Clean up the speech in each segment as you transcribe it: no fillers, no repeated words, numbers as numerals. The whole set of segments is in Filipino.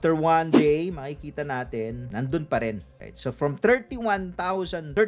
after one day, makikita natin, nandun pa rin. Right? So from 35,200,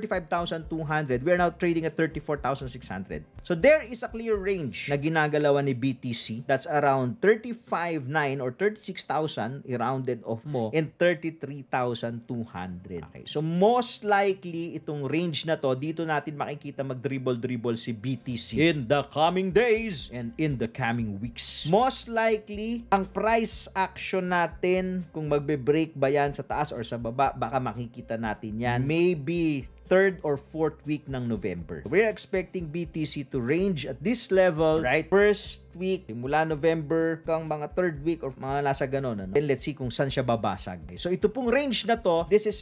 we're now trading at 34,600. So there is a clear range na ginagalawan ni BTC. That's around 35,900 or 36,000, i-rounded off mo, and 33,200. Okay. So most likely, itong range na to, dito natin makikita mag-dribble-dribble si BTC in the coming days and in the coming weeks. Most likely, ang price action natin, kung magbe-break ba yan sa taas or sa baba, baka makikita natin yan. Maybe 3rd or 4th week ng November. We're expecting BTC to range at this level, right? First week, mula November, kang mga 3rd week or mga nasa ganon. Ano? Then let's see kung saan siya babasag. So ito pong range na to, this is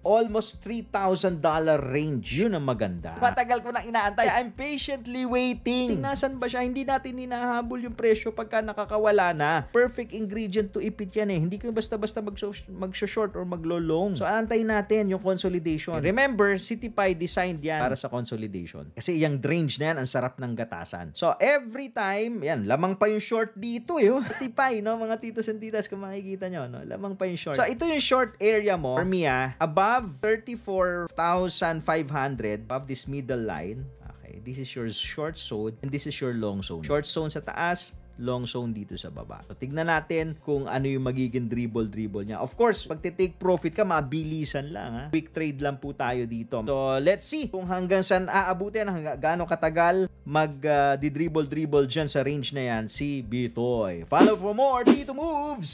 almost $3,000 range. Yun ang maganda. Matagal ko nang inaantay. I'm patiently waiting. Tingnasan ba siya? Hindi natin hinahabol yung presyo pagka nakakawala na. Perfect ingredient to ipit yan eh. Hindi ko basta-basta mag-short or maglo-long. So antayin natin yung consolidation. Remember, CityPi designed yan para sa consolidation. Kasi yung range na yan, ang sarap ng gatasan. So every time, yan, lamang pa yung short dito eh. CityPi, no? Mga titos and titas, kung makikita nyo, no? Lamang pa yung short. So ito yung short area mo. For me, above 34,500, above this middle line, okay, this is your short zone and this is your long zone. Short zone sa taas, long zone dito sa baba. So, tignan natin kung ano yung magiging dribble niya. Of course, pag take profit ka, mabilisan lang. Ha? Quick trade lang po tayo dito. So, let's see kung hanggang saan aabutin, hanggang gaano katagal mag-dribble dyan sa range na yan si Bitoy. Follow for more Bito Moves!